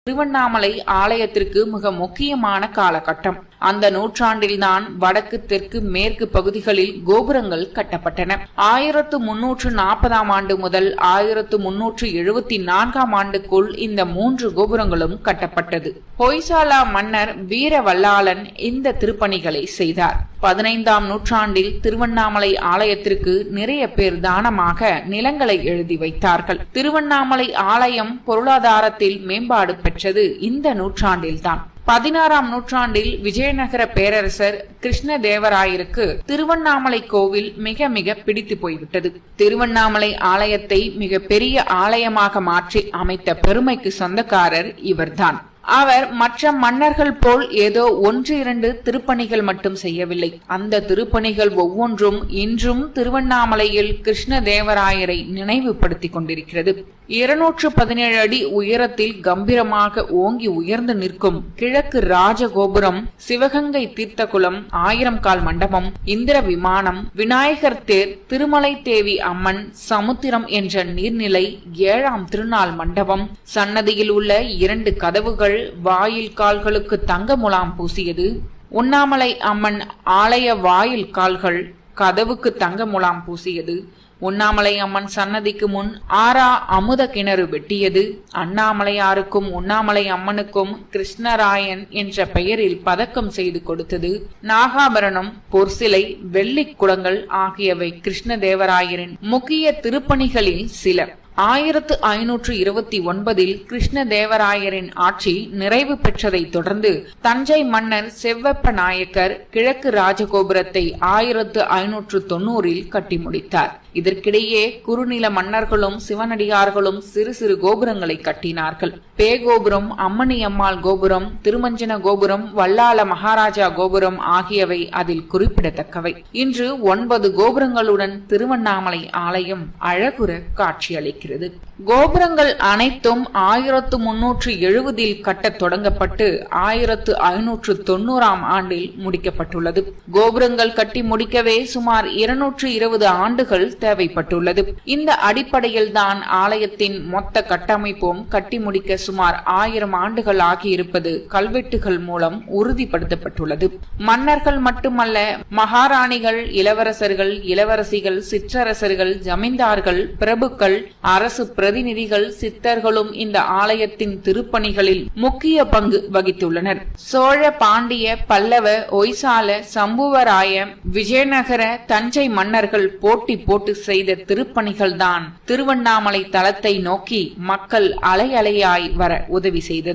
திருவண்ணாமலை ஆலயத்திற்கு மிக முக்கியமான காலகட்டம். அந்த நூற்றாண்டில்தான் வடக்கு, தெற்கு, மேற்கு பகுதிகளில் கோபுரங்கள் கட்டப்பட்டன. 1340 ஆண்டு முதல் 1374 ஆண்டுக்குள் இந்த 3 கோபுரங்களும் கட்டப்பட்டது. ஹொய்சாலா மன்னர் வீரவல்லாளன் இந்த திருப்பணிகளை செய்தார். 15ஆம் நூற்றாண்டில் திருவண்ணாமலை ஆலயத்திற்கு நிறைய பேர் தானமாக நிலங்களை எழுதி வைத்தார்கள். திருவண்ணாமலை ஆலயம் பொருளாதாரத்தில் மேம்பாடு பெற்றது இந்த நூற்றாண்டில்தான். 16ஆம் நூற்றாண்டில் விஜயநகர பேரரசர் கிருஷ்ணதேவராயருக்கு திருவண்ணாமலை கோவில் மிக மிக பிடித்து போய்விட்டது. திருவண்ணாமலை ஆலயத்தை மிக பெரிய ஆலயமாக மாற்றி அமைத்த பெருமைக்கு சொந்தக்காரர் இவர்தான். அவர் மற்ற மன்னர்கள் போல் ஏதோ 1-2 திருப்பணிகள் மட்டும் செய்யவில்லை. அந்த திருப்பணிகள் ஒவ்வொன்றும் இன்றும் திருவண்ணாமலையில் கிருஷ்ணதேவராயரை நினைவுபடுத்திக் கொண்டிருக்கிறது. 217 அடி உயரத்தில் கம்பீரமாக ஓங்கி உயர்ந்து நிற்கும் கிழக்கு ராஜகோபுரம், சிவகங்கை தீர்த்தகுளம், 1000 கால் மண்டபம், இந்திர விமானம், விநாயகர் தேர், திருமலை தேவி அம்மன், சமுத்திரம் என்ற நீர்நிலை, 7ஆம் திருநாள் மண்டபம், சன்னதியில் உள்ள 2 கதவுகள், வாயில் கால்களுக்கு தங்க முலாம் பூசியது, உண்ணாமலை அம்மன் ஆலய வாயில் கால்கள் கதவுக்கு தங்க முலாம் பூசியது, உண்ணாமலை அம்மன் சன்னதிக்கு முன் 6 அமுத கிணறு வெட்டியது, அண்ணாமலையாருக்கும் உண்ணாமலை அம்மனுக்கும் கிருஷ்ணராயன் என்ற பெயரில் பதக்கம் செய்து கொடுத்தது, நாகாபரணம், பொற்சிலை, வெள்ளி குடங்கள் ஆகியவை கிருஷ்ணதேவராயரின் முக்கிய திருப்பணிகளில் சில. 1529 கிருஷ்ணதேவராயரின் ஆட்சி நிறைவு பெற்றதை தொடர்ந்து தஞ்சை மன்னர் செவ்வப்ப நாயக்கர் கிழக்கு ராஜகோபுரத்தை 1590 கட்டி முடித்தார். இதற்கிடையே குறுநில மன்னர்களும் சிவனடியார்களும் சிறு சிறு கோபுரங்களை கட்டினார்கள். பேகோபுரம், அம்மணி அம்மாள் கோபுரம், திருமஞ்சன கோபுரம், வல்லால மகாராஜா கோபுரம் ஆகியவை அதில் குறிப்பிடத்தக்கவை. இன்று 9 கோபுரங்களுடன் திருவண்ணாமலை ஆலயம் அழகுற காட்சியளிக்கிறது. கோபுரங்கள் அனைத்தும் 1370 கட்டத் தொடங்கப்பட்டு 1590 ஆண்டில் முடிக்கப்பட்டுள்ளது. கோபுரங்கள் கட்டி முடிக்கவே சுமார் 220 ஆண்டுகள் தேவைப்பட்டுள்ளது. இந்த அடிப்படையில் தான் ஆலயத்தின் மொத்த கட்டமைப்பும் கட்டி முடிக்க சுமார் 1000 ஆண்டுகள் ஆகியிருப்பது கல்வெட்டுகள் மூலம் உறுதிப்படுத்தப்பட்டுள்ளது. மன்னர்கள் மட்டுமல்ல, மகாராணிகள், இளவரசர்கள், இளவரசிகள், சிற்றரசர்கள், ஜமீன்தார்கள், பிரபுக்கள், அரசு பிரதிநிதிகள், சித்தர்களும் இந்த ஆலயத்தின் திருப்பணிகளில் முக்கிய பங்கு வகித்துள்ளனர். சோழ, பாண்டிய, பல்லவ, ஹொய்சால, சம்புவராய, விஜயநகர, தஞ்சை மன்னர்கள் போட்டி போட்டு செய்த திருப்பணிகள் தான் திருவண்ணாமலை தலத்தை நோக்கி மக்கள் அலை அலையாய் வர உதவி செய்தது.